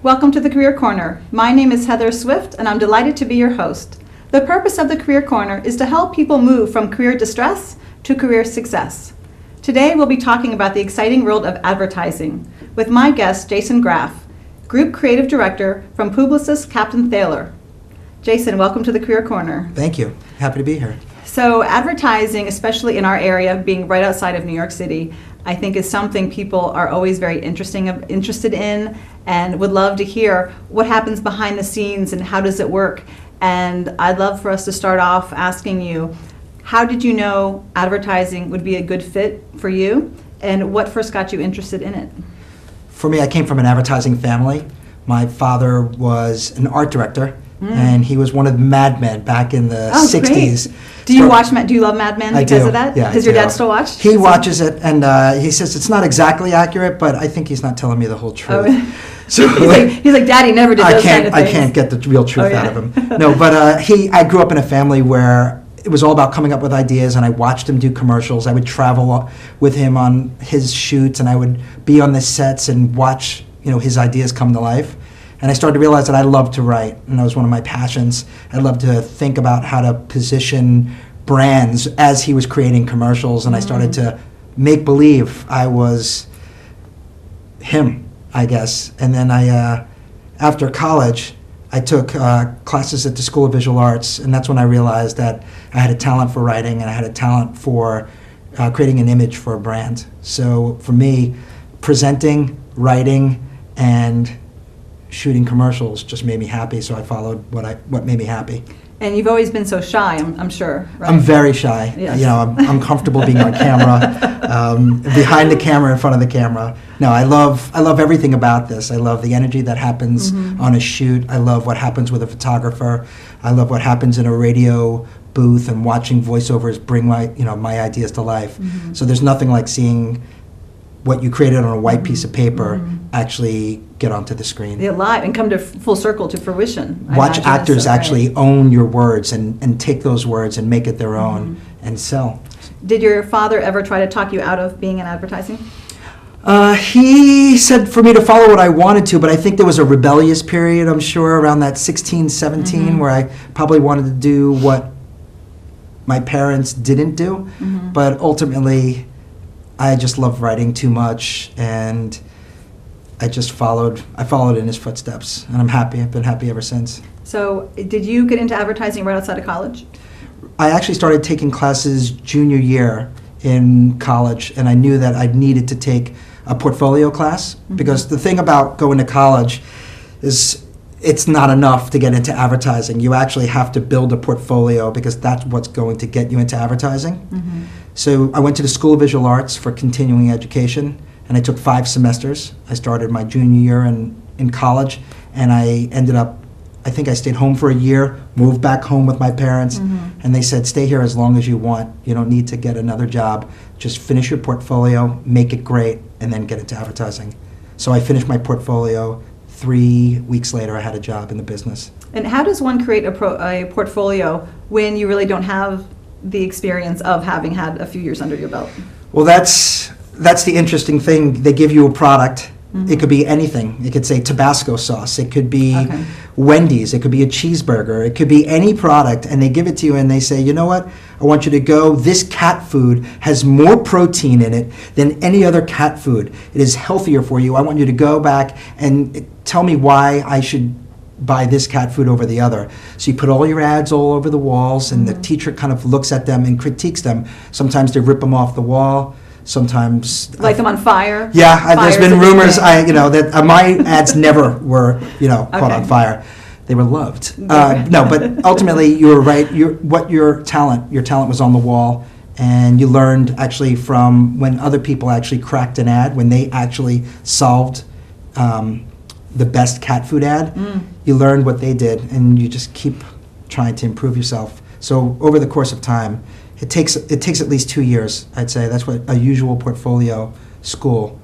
Welcome to the Career Corner. My name is Heather Swift, and I'm delighted to be your host. The purpose of the Career Corner is to help people move from career distress to career success. Today, we'll be talking about the exciting world of advertising with my guest, Jason Graff, Group Creative Director from Publicis Kaplan Thaler. Jason, welcome to the Career Corner. Thank you. Happy to be here. So advertising, especially in our area, being right outside of New York City, I think is something people are always very interested in and would love to hear what happens behind the scenes and how does it work. And I'd love for us to start off asking you, how did you know advertising would be a good fit for you, and what first got you interested in it? For me, I came from an advertising family. My father was an art director, and he was one of the Mad Men back in the 60s. Great. Do you love Mad Men because of that? Yeah, does your dad still watch? He watches it, and he says it's not exactly accurate, but I think he's not telling me the whole truth. Oh. So he's like, Daddy never did those kind of things. I can't get the real truth out of him. No, but I grew up in a family where it was all about coming up with ideas, and I watched him do commercials. I would travel with him on his shoots, and I would be on the sets and watch, his ideas come to life. And I started to realize that I loved to write, and that was one of my passions. I loved to think about how to position brands as he was creating commercials, and I started to make believe I was him, I guess. And then after college, I took classes at the School of Visual Arts, and that's when I realized that I had a talent for writing and I had a talent for creating an image for a brand. So for me, presenting, writing, and shooting commercials just made me happy, so I followed what made me happy. And you've always been so shy, I'm sure, right? I'm very shy. Yes. I'm comfortable being on camera, behind the camera, in front of the camera. No, I love everything about this. I love the energy that happens on a shoot. I love what happens with a photographer. I love what happens in a radio booth and watching voiceovers bring my ideas to life. So there's nothing like seeing what you created on a white piece of paper actually get onto the screen. Yeah, live and come to full circle to fruition. Watch actors actually own your words and take those words and make it their own and sell. Did your father ever try to talk you out of being in advertising? He said for me to follow what I wanted to, but I think there was a rebellious period, I'm sure, around that 16, 17, where I probably wanted to do what my parents didn't do. But ultimately, I just loved writing too much, and I followed in his footsteps, and I'm happy. I've been happy ever since. So did you get into advertising right outside of college? I actually started taking classes junior year in college, and I knew that I needed to take a portfolio class, because the thing about going to college is it's not enough to get into advertising. You actually have to build a portfolio, because that's what's going to get you into advertising. So I went to the School of Visual Arts for continuing education, and I took 5 semesters. I started my junior year in college, and I ended up, I think I stayed home for a year, moved back home with my parents, and they said, stay here as long as you want. You don't need to get another job. Just finish your portfolio, make it great, and then get into advertising. So I finished my portfolio. 3 weeks later, I had a job in the business. And how does one create a portfolio when you really don't have the experience of having had a few years under your belt? Well, that's the interesting thing. They give you a product. It could be anything. It could say Tabasco sauce. It could be Wendy's. It could be a cheeseburger. It could be any product, and they give it to you and they say, you know what? I want you to go. This cat food has more protein in it than any other cat food. It is healthier for you. I want you to go back and tell me why I should buy this cat food over the other. So you put all your ads all over the walls, and the teacher kind of looks at them and critiques them. Sometimes they rip them off the wall. Sometimes light them on fire. Yeah, there's been rumors. That my ads never were caught on fire. They were loved. No, but ultimately you were right. Your talent was on the wall, and you learned actually from when other people actually cracked an ad, when they actually solved the best cat food ad. You learned what they did, and you just keep trying to improve yourself. So over the course of time, it takes at least 2 years, I'd say. That's what a usual portfolio school,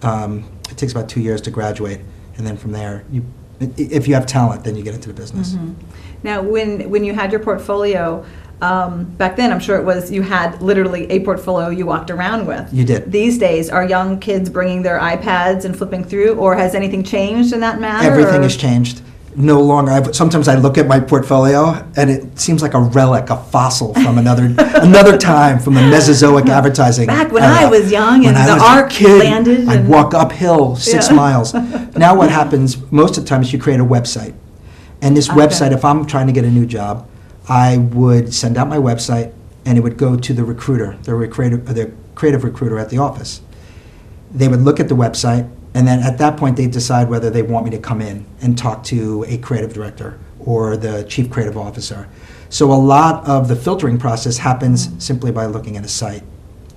it takes about 2 years to graduate. And then from there, if you have talent, then you get into the business. Now, when you had your portfolio, back then, I'm sure it was, you had literally a portfolio you walked around with. You did. These days, are young kids bringing their iPads and flipping through, or has anything changed in that matter? Everything has changed. No longer. Sometimes I look at my portfolio and it seems like a relic, a fossil from another time, from the Mesozoic advertising. Back when I was young and the ark landed. I'd walk uphill 6 miles. Now what happens, most of the time, is you create a website. And this website, if I'm trying to get a new job, I would send out my website and it would go to the recruiter, the creative recruiter at the office. They would look at the website, and then at that point, they decide whether they want me to come in and talk to a creative director or the chief creative officer. So a lot of the filtering process happens simply by looking at a site.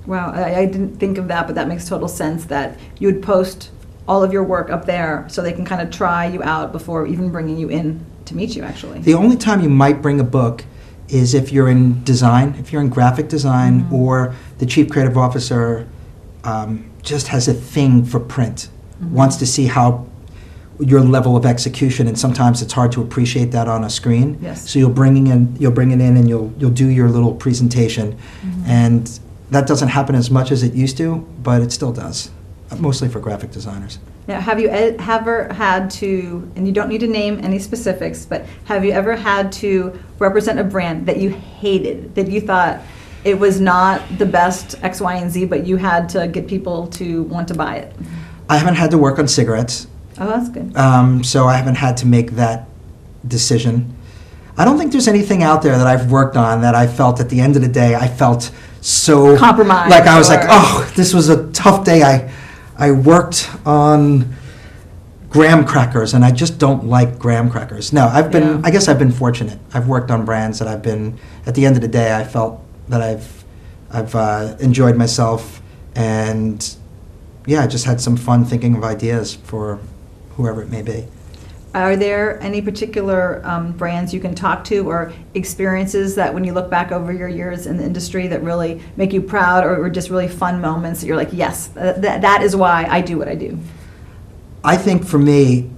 Wow, I didn't think of that, but that makes total sense that you would post all of your work up there so they can kind of try you out before even bringing you in to meet you, actually. The only time you might bring a book is if you're in design, if you're in graphic design, or the chief creative officer just has a thing for print. Wants to see how your level of execution, and sometimes it's hard to appreciate that on a screen. Yes. So you'll bring it in and you'll do your little presentation, and that doesn't happen as much as it used to, but it still does, mostly for graphic designers. Now, have you ever had to, and you don't need to name any specifics, but have you ever had to represent a brand that you hated, that you thought it was not the best X, Y, and Z, but you had to get people to want to buy it? I haven't had to work on cigarettes. Oh, that's good. So I haven't had to make that decision. I don't think there's anything out there that I've worked on that I felt at the end of the day, I felt so compromised. Like I was like, oh, this was a tough day. I worked on graham crackers, and I just don't like graham crackers. No, I guess I've been fortunate. I've worked on brands that I've been, at the end of the day, I felt that I've enjoyed myself, and I just had some fun thinking of ideas for whoever it may be. Are there any particular brands you can talk to, or experiences that when you look back over your years in the industry that really make you proud, or just really fun moments that you're like, yes, that is why I do what I do? I think for me,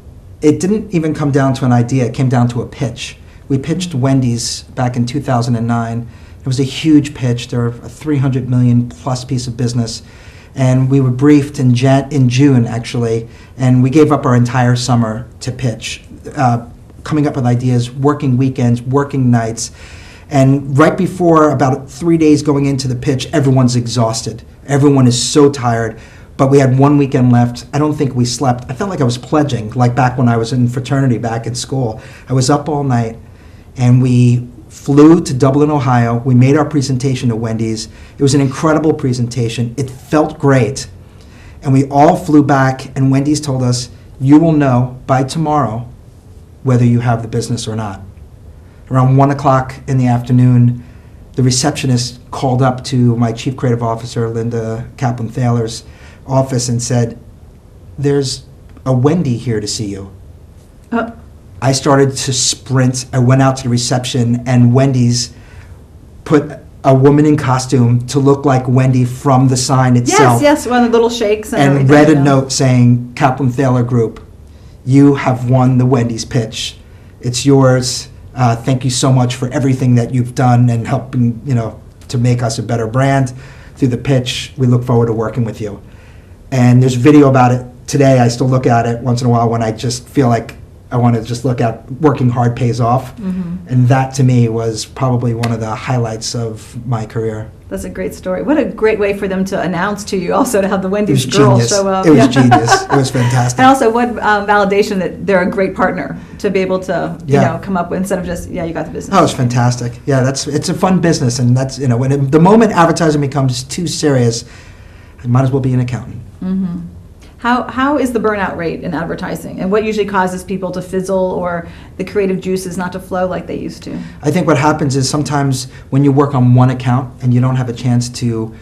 it didn't even come down to an idea. It came down to a pitch. We pitched Wendy's back in 2009. It was a huge pitch. They're a $300 million plus piece of business. And we were briefed in June, actually, and we gave up our entire summer to pitch, coming up with ideas, working weekends, working nights. And right before, about 3 days going into the pitch, everyone's exhausted. Everyone is so tired. But we had 1 weekend left. I don't think we slept. I felt like I was pledging, like back when I was in fraternity back in school. I was up all night, and we flew to Dublin, Ohio. We made our presentation to Wendy's. It was an incredible presentation. It felt great. And we all flew back, and Wendy's told us, you will know by tomorrow whether you have the business or not. Around 1 o'clock in the afternoon, the receptionist called up to my chief creative officer, Linda Kaplan Thaler's office, and said, there's a Wendy here to see you. I started to sprint. I went out to the reception, and Wendy's put a woman in costume to look like Wendy from the sign itself. Yes, one of the little shakes. And read a note saying, Kaplan Thaler Group, you have won the Wendy's pitch. It's yours. Thank you so much for everything that you've done and helping, to make us a better brand through the pitch. We look forward to working with you. And there's video about it today. I still look at it once in a while when I just feel like I want to just look at working hard pays off. And that to me was probably one of the highlights of my career. That's a great story. What a great way for them to announce to you also to have the Wendy's girl show up. It was genius. It was fantastic. And also what validation that they're a great partner to be able to come up with, instead of just, you got the business. Oh, it was fantastic. Yeah, it's a fun business, and that's, when the moment advertising becomes too serious, I might as well be an accountant. How is the burnout rate in advertising, and what usually causes people to fizzle or the creative juices not to flow like they used to? I think what happens is sometimes when you work on one account and you don't have a chance to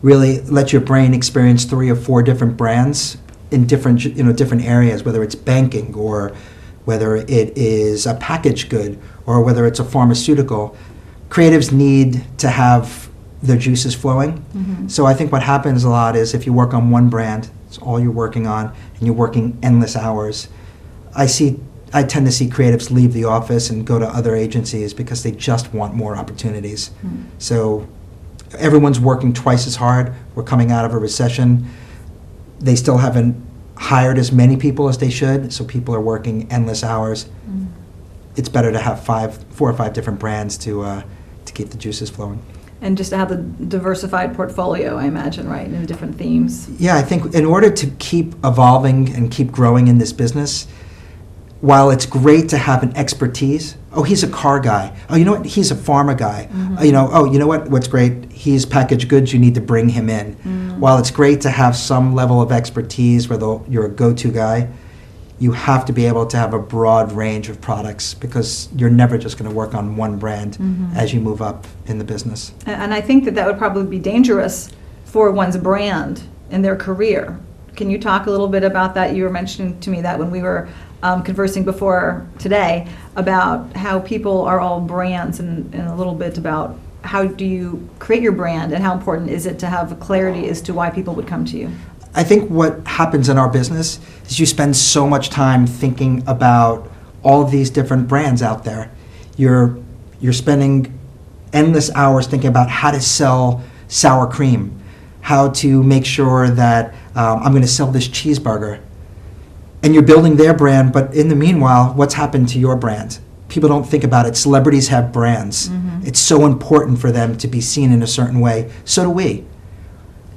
really let your brain experience 3 or 4 different brands in different areas, whether it's banking or whether it is a packaged good or whether it's a pharmaceutical, creatives need to have their juices flowing. So I think what happens a lot is if you work on one brand, it's all you're working on, and you're working endless hours. I see I tend to see creatives leave the office and go to other agencies because they just want more opportunities. So everyone's working twice as hard. We're coming out of a recession. They still haven't hired as many people as they should, so people are working endless hours. It's better to have 4 or 5 different brands to keep the juices flowing. And just to have the diversified portfolio, I imagine, right, in different themes. Yeah, I think in order to keep evolving and keep growing in this business, while it's great to have an expertise, oh, he's a car guy. Oh, you know what? He's a pharma guy. You know what? What's great? He's packaged goods. You need to bring him in. While it's great to have some level of expertise where you're a go-to guy, you have to be able to have a broad range of products because you're never just going to work on one brand as you move up in the business. And I think that would probably be dangerous for one's brand in their career. Can you talk a little bit about that? You were mentioning to me that when we were conversing before today about how people are all brands and a little bit about how do you create your brand and how important is it to have clarity as to why people would come to you? I think what happens in our business is you spend so much time thinking about all of these different brands out there. You're spending endless hours thinking about how to sell sour cream, how to make sure that I'm going to sell this cheeseburger. And you're building their brand, but in the meanwhile, what's happened to your brand? People don't think about it. Celebrities have brands. It's so important for them to be seen in a certain way. So do we.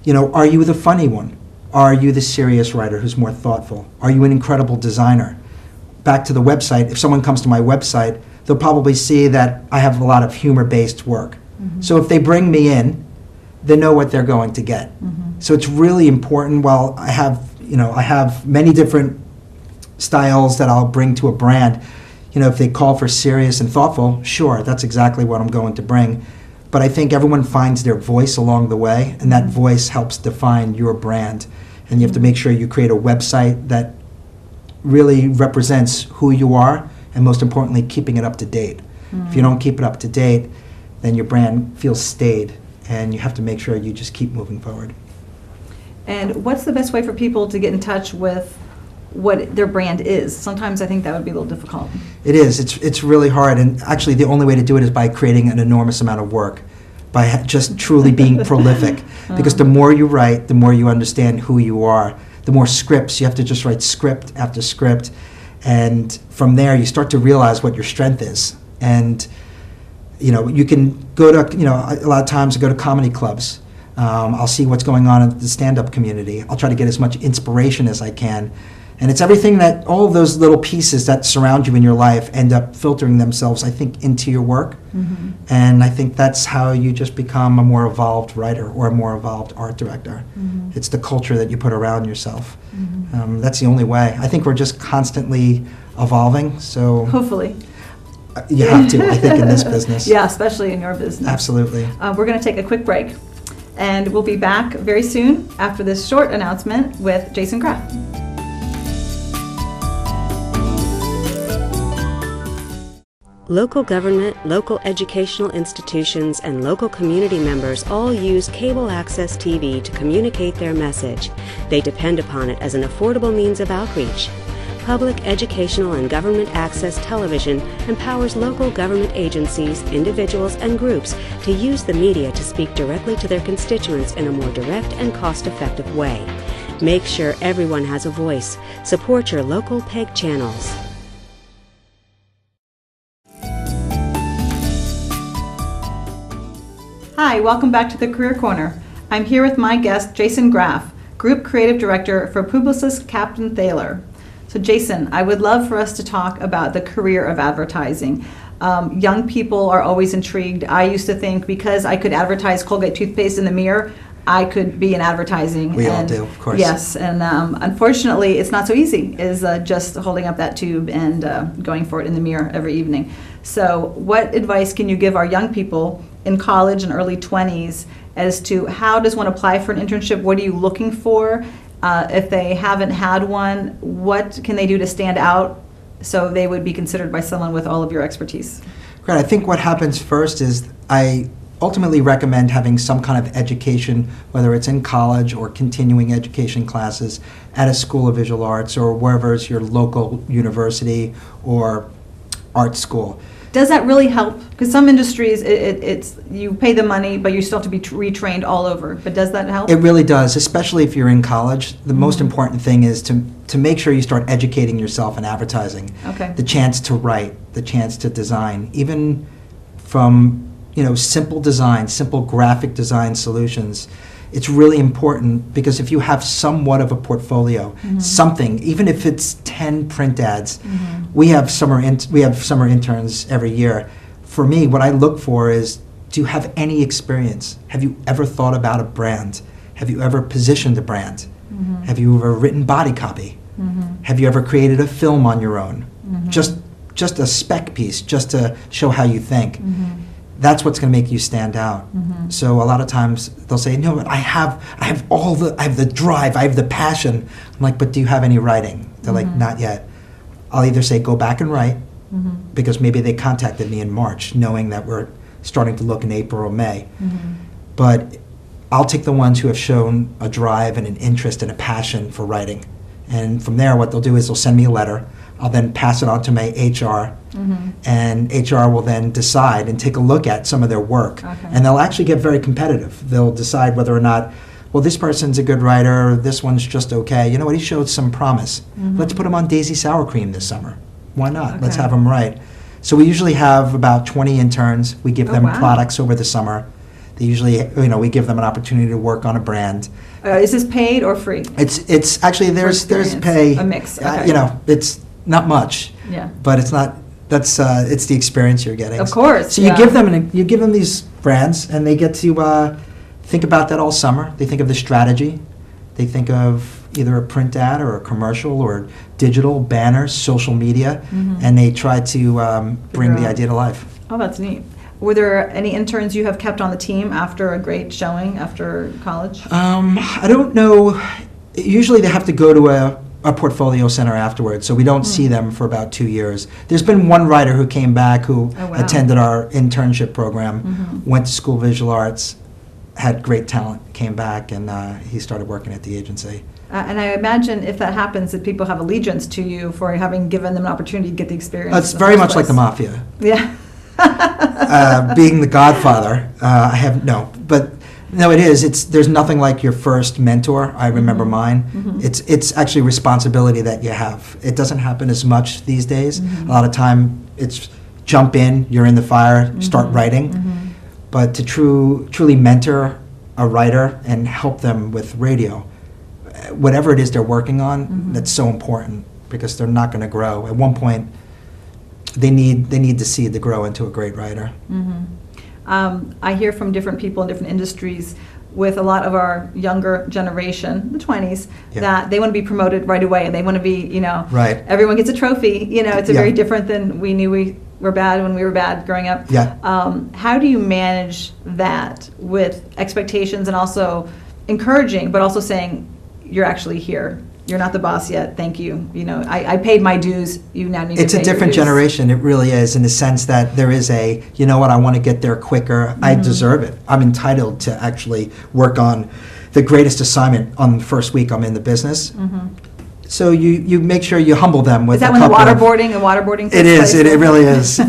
You know, are you the funny one? Are you the serious writer who's more thoughtful? Are you an incredible designer? Back to the website, if someone comes to my website, they'll probably see that I have a lot of humor-based work. So if they bring me in, they know what they're going to get. So it's really important. While I have many different styles that I'll bring to a brand. You know, if they call for serious and thoughtful, sure, that's exactly what I'm going to bring. But I think everyone finds their voice along the way, and that voice helps define your brand. And you have to make sure you create a website that really represents who you are, and most importantly, keeping it up to date. If you don't keep it up to date, then your brand feels staid, and you have to make sure you just keep moving forward. And what's the best way for people to get in touch with what their brand is? Sometimes I think that would be a little difficult. It is. It's really hard, and actually the only way to do it is by creating an enormous amount of work, by just truly being prolific. Because the more you write, the more you understand who you are. The more scripts, you have to just write script after script, and from there you start to realize what your strength is. And you know, you can go to, you know, a lot of times I go to comedy clubs. I'll see what's going on in the stand-up community. I'll try to get as much inspiration as I can. And it's everything that, all of those little pieces that surround you in your life end up filtering themselves, I think, into your work. And I think that's how you just become a more evolved writer or a more evolved art director. It's the culture that you put around yourself. That's the only way. I think we're just constantly evolving, so... Hopefully. You have to, I think, in this business. Yeah, especially in your business. Absolutely. We're going to take a quick break, and we'll be back very soon after this short announcement with Jason Graff. Local government, local educational institutions, and local community members all use cable access TV to communicate their message. They depend upon it as an affordable means of outreach. Public educational and government access television empowers local government agencies, individuals, and groups to use the media to speak directly to their constituents in a more direct and cost-effective way. Make sure everyone has a voice. Support your local PEG channels. Hi, welcome back to the Career Corner. I'm here with my guest, Jason Graff, Group Creative Director for Publicis Kaplan Thaler. So Jason, I would love for us to talk about the career of advertising. Young people are always intrigued. I used to think because I could advertise Colgate toothpaste in the mirror, I could be in advertising. We all do, of course. Yes, and unfortunately, it's not so easy, is just holding up that tube and going for it in the mirror every evening. So what advice can you give our young people in college and early 20s as to how does one apply for an internship? What are you looking for? If they haven't had one, what can they do to stand out so they would be considered by someone with all of your expertise? Great. I think what happens first is I ultimately recommend having some kind of education, whether it's in college or continuing education classes at a school of visual arts or wherever is your local university or art school. Does that really help? Because some industries, it's you pay the money, but you still have to be retrained all over. But does that help? It really does, especially if you're in college. The most important thing is to make sure you start educating yourself in advertising. Okay. The chance to write, the chance to design, even from simple design, simple graphic design solutions. It's really important because if you have somewhat of a portfolio, something, even if it's 10 print ads, we have summer interns every year. For me, what I look for is, do you have any experience? Have you ever thought about a brand? Have you ever positioned a brand? Have you ever written body copy? Have you ever created a film on your own? Just a spec piece, just to show how you think. That's what's going to make you stand out. So a lot of times they'll say, "No, but I have the drive, I have the passion." I'm like, "But do you have any writing?" They're like, "Not yet." I'll either say, "Go back and write," because maybe they contacted me in March, knowing that we're starting to look in April or May. But I'll take the ones who have shown a drive and an interest and a passion for writing, and from there, what they'll do is they'll send me a letter. I'll then pass it on to my HR, and HR will then decide and take a look at some of their work. And they'll actually get very competitive. They'll decide whether or not, well, this person's a good writer, this one's just okay. You know what, he showed some promise. Let's put him on Daisy Sour Cream this summer. Why not? Let's have him write. So we usually have about 20 interns. We give them products over the summer. They usually, we give them an opportunity to work on a brand. Is this paid or free? It's actually, there's pay. A mix, okay. It's not much, but it's not. It's the experience you're getting. Of course. So you give them these brands, and they get to think about that all summer. They think of the strategy. They think of either a print ad or a commercial or digital banners, social media, and they try to bring the idea to life. Oh, that's neat. Were there any interns you have kept on the team after a great showing after college? I don't know. Usually they have to go to a portfolio center afterwards, so we don't see them for about 2 years. There's been one writer who came back who attended our internship program, went to School of Visual Arts, had great talent, came back, and he started working at the agency. And I imagine if that happens, that people have allegiance to you for having given them an opportunity to get the experience. It's very much like the mafia. Yeah. Being the godfather, it is. There's nothing like your first mentor. I remember mine. It's actually responsibility that you have. It doesn't happen as much these days. A lot of time it's jump in, you're in the fire, start writing. But to truly mentor a writer and help them with radio, whatever it is they're working on, that's so important because they're not going to grow. At one point, they need the seed to grow into a great writer. I hear from different people in different industries with a lot of our younger generation, the 20s, that they want to be promoted right away, and they want to be, everyone gets a trophy. It's very different than we knew we were bad when we were bad growing up. How do you manage that with expectations and also encouraging, but also saying, you're actually here? You're not the boss yet. Thank you. I paid my dues. You now need to pay your dues. It's a different generation. It really is, in the sense that there is I want to get there quicker. I deserve it. I'm entitled to actually work on the greatest assignment on the first week I'm in the business. So you make sure you humble them with. Is that when the waterboarding? It is. It really is.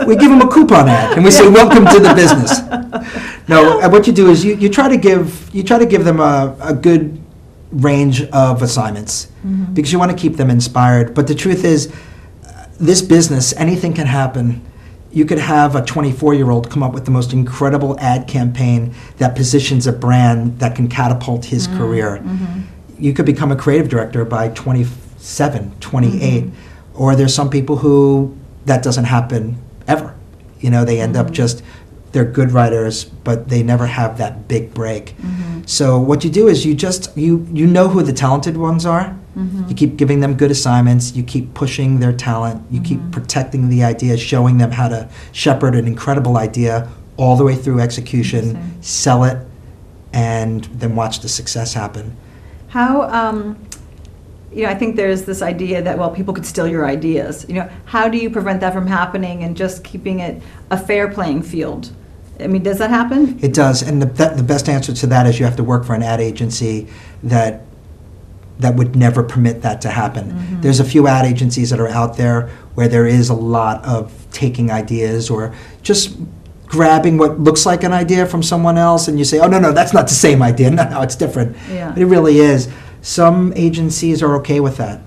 We give them a coupon ad and we say, "Welcome to the business." No, what you do is you try to give them a good range of assignments because you want to keep them inspired. But the truth is, this business, anything can happen. You could have a 24-year-old come up with the most incredible ad campaign that positions a brand that can catapult his career. You could become a creative director by 27, 28, or there's some people who that doesn't happen ever. They end up they're good writers, but they never have that big break. So what you do is you know who the talented ones are. You keep giving them good assignments. You keep pushing their talent. You keep protecting the idea, showing them how to shepherd an incredible idea all the way through execution, sell it, and then watch the success happen. How, I think there's this idea that, people could steal your ideas. How do you prevent that from happening and just keeping it a fair playing field? I mean, does that happen? It does, and the best answer to that is you have to work for an ad agency that would never permit that to happen. There's a few ad agencies that are out there where there is a lot of taking ideas or just grabbing what looks like an idea from someone else, and you say, oh, no, that's not the same idea. No, it's different. Yeah. But it really is. Some agencies are okay with that.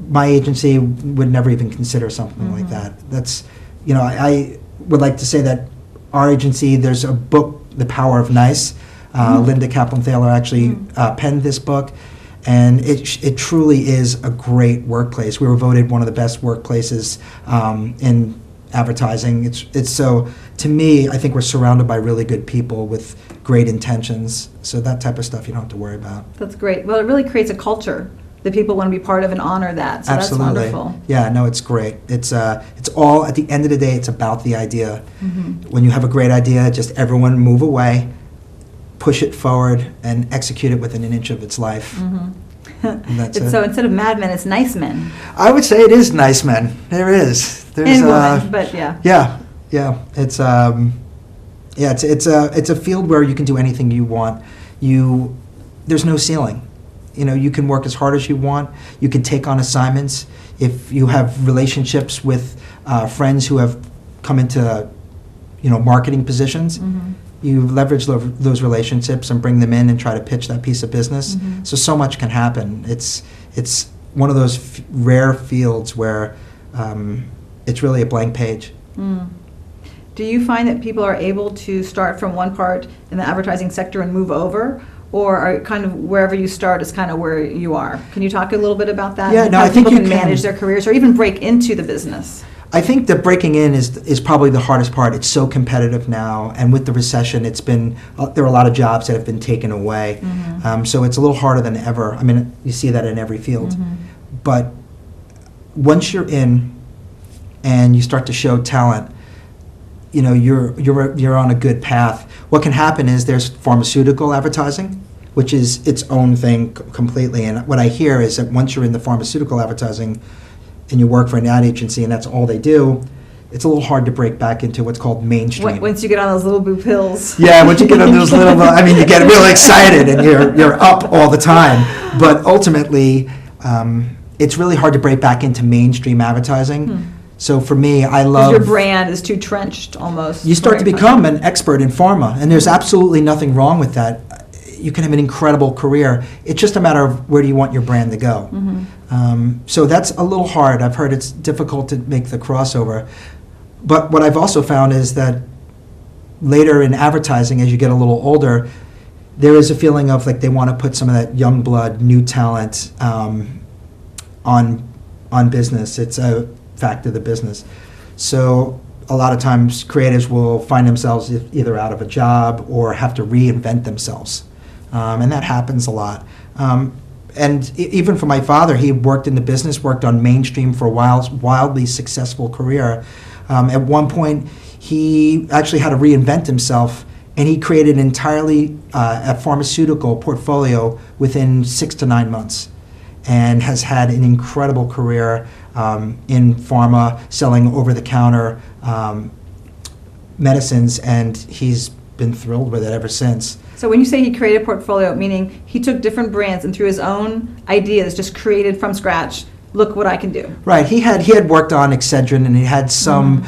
My agency would never even consider something like that. That's, I would like to say that our agency, there's a book, The Power of Nice. Linda Kaplan Thaler actually penned this book, and it truly is a great workplace. We were voted one of the best workplaces in advertising. It's so, to me, I think we're surrounded by really good people with great intentions. So that type of stuff you don't have to worry about. That's great. Well, it really creates a culture that people want to be part of and honor that. So Absolutely. That's wonderful. Yeah, no, it's great. It's all, at the end of the day, it's about the idea. When you have a great idea, just everyone move away, push it forward, and execute it within an inch of its life. And that's it. So instead of Mad Men, it's Nice Men. I would say it is Nice Men. There is. There's And women, but yeah. Yeah. It's it's a field where you can do anything you want. There's no ceiling. You can work as hard as you want. You can take on assignments. If you have relationships with friends who have come into, marketing positions, you leverage those relationships and bring them in and try to pitch that piece of business. So much can happen. It's one of those rare fields where it's really a blank page. Do you find that people are able to start from one part in the advertising sector and move over? Or are kind of wherever you start is kind of where you are? Can you talk a little bit about that? Yeah, no, How I think people you can manage can. their careers or even break into the business. I think that breaking in is probably the hardest part. It's so competitive now, and with the recession, there are a lot of jobs that have been taken away. So it's a little harder than ever. I mean, you see that in every field. But once you're in and you start to show talent, you're on a good path. What can happen is there's pharmaceutical advertising, which is its own thing completely. And what I hear is that once you're in the pharmaceutical advertising and you work for an ad agency and that's all they do, it's a little hard to break back into what's called mainstream. Once you get on those little blue pills. Yeah, once you get on those little, you get real excited and you're up all the time. But ultimately, it's really hard to break back into mainstream advertising. So for me, I love... Your brand is too trenched almost. You start to become an expert in pharma, and there's absolutely nothing wrong with that. You can have an incredible career. It's just a matter of where do you want your brand to go. So that's a little hard. I've heard it's difficult to make the crossover. But what I've also found is that later in advertising, as you get a little older, there is a feeling of like they want to put some of that young blood, new talent on business. It's a fact of the business. So a lot of times creatives will find themselves either out of a job or have to reinvent themselves. And that happens a lot. And even for my father, he worked in the business, worked on mainstream for a while, wildly successful career. At one point, he actually had to reinvent himself, and he created an entirely a pharmaceutical portfolio within 6 to 9 months, and has had an incredible career in pharma, selling over-the-counter medicines, and he's been thrilled with it ever since. So when you say he created a portfolio, meaning he took different brands and through his own ideas just created from scratch, look what I can do. Right. He had worked on Excedrin, and he had some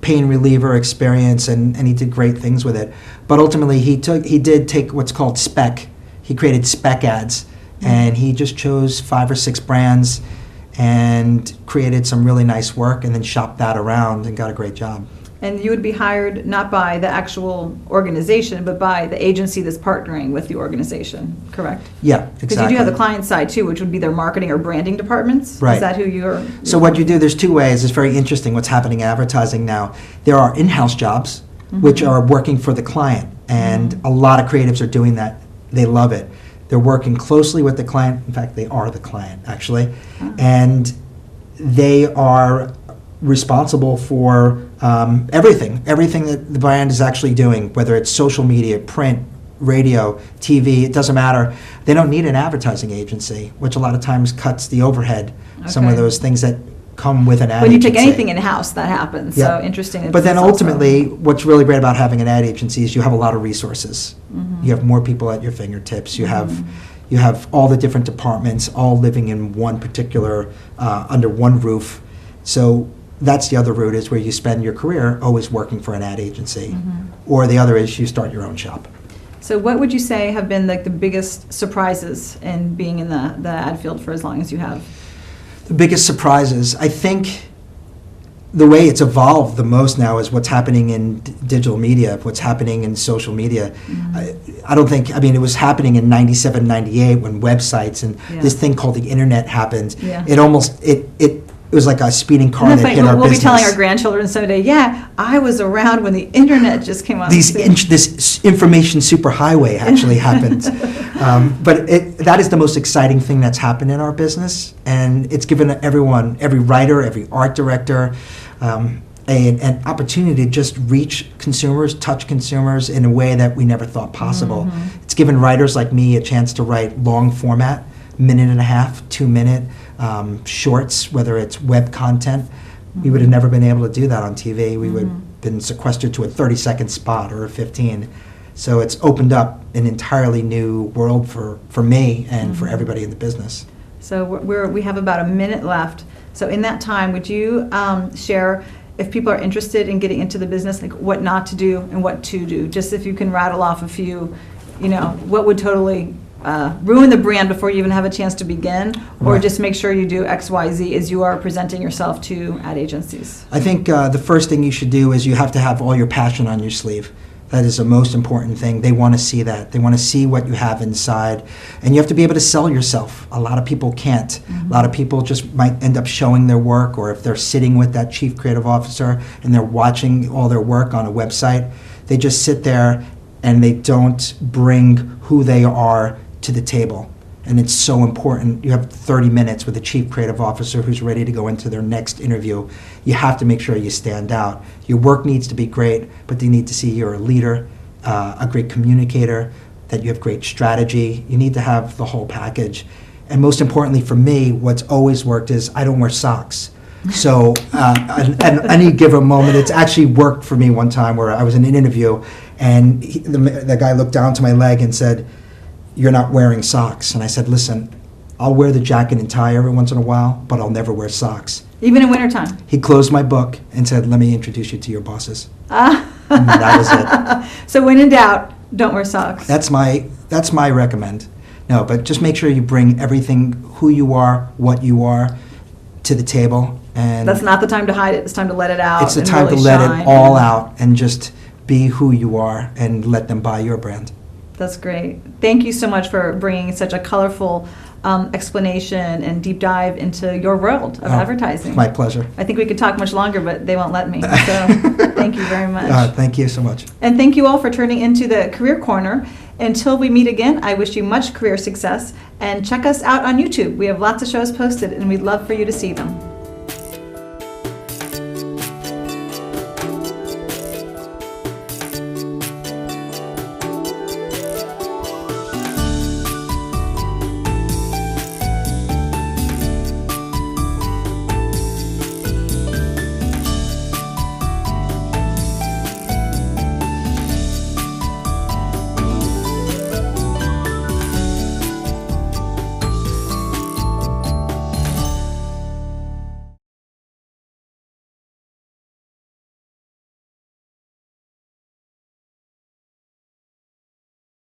pain reliever experience, and he did great things with it. But ultimately, he did take what's called spec. He created spec ads, and he just chose 5 or 6 brands and created some really nice work, and then shopped that around and got a great job. And you would be hired not by the actual organization, but by the agency that's partnering with the organization, correct? Yeah, exactly. Because you do have the client side too, which would be their marketing or branding departments. Right. Is that who you're? So what you do, there's 2 ways. It's very interesting what's happening in advertising now. There are in-house jobs, which are working for the client, and a lot of creatives are doing that. They love it. They're working closely with the client. In fact, they are the client, actually. And they are responsible for everything that the brand is actually doing, whether it's social media, print, radio, TV, it doesn't matter. They don't need an advertising agency, which a lot of times cuts the overhead. Some of those things that come with an ad When you agency. take anything in-house, that happens. Yeah. So interesting. But then It's also- ultimately, what's really great about having an ad agency is you have a lot of resources. Mm-hmm. You have more people at your fingertips. You have all the different departments all living in one particular, under one roof. So that's the other route, is where you spend your career always working for an ad agency. Mm-hmm. Or the other is you start your own shop. So what would you say have been like the biggest surprises in being in the ad field for as long as you have? The biggest surprises, I think the way it's evolved the most now is what's happening in digital media, what's happening in social media. I don't think, I mean, it was happening in 97, 98 when websites and Yeah. this thing called the internet happened. Yeah. It almost, it was like a speeding car Isn't that that funny? hit our We'll business. be telling our grandchildren someday, yeah, I was around when the internet just came on. This information superhighway actually happened. But that is the most exciting thing that's happened in our business. And it's given everyone, every writer, every art director, an opportunity to just reach consumers, touch consumers in a way that we never thought possible. Mm-hmm. It's given writers like me a chance to write long format, 1.5 minute, 2 minute shorts, whether it's web content. We would have never been able to do that on TV. We would have been sequestered to a 30-second spot or a 15. So it's opened up an entirely new world for me and for everybody in the business. So we have about a minute left. So in that time, would you share, if people are interested in getting into the business, like what not to do and what to do? Just if you can rattle off a few, what would totally ruin the brand before you even have a chance to begin, or Right. just make sure you do X, Y, Z as you are presenting yourself to ad agencies? I think the first thing you should do is you have to have all your passion on your sleeve. That is the most important thing. They want to see that. They want to see what you have inside. And you have to be able to sell yourself. A lot of people can't. A lot of people just might end up showing their work, or if they're sitting with that chief creative officer and they're watching all their work on a website, they just sit there and they don't bring who they are to the table. And it's so important. You have 30 minutes with a chief creative officer who's ready to go into their next interview. You have to make sure you stand out. Your work needs to be great, but they need to see you're a leader, a great communicator, that you have great strategy. You need to have the whole package. And most importantly for me, what's always worked is I don't wear socks. So at any given moment, it's actually worked for me one time where I was in an interview and the guy looked down to my leg and said, "You're not wearing socks." And I said, "Listen, I'll wear the jacket and tie every once in a while, but I'll never wear socks." Even in wintertime? He closed my book and said, "Let me introduce you to your bosses." Ah. And that was it. So when in doubt, don't wear socks. That's my recommend. No, but just make sure you bring everything, who you are, what you are, to the table. And That's not the time to hide it. It's time to let it out. it's the and time really to let shine. it all out and just be who you are and let them buy your brand. That's great. Thank you so much for bringing such a colorful explanation and deep dive into your world of advertising. My pleasure. I think we could talk much longer, but they won't let me. So thank you very much. Thank you so much. And thank you all for turning into the Career Corner. Until we meet again, I wish you much career success. And check us out on YouTube. We have lots of shows posted, and we'd love for you to see them.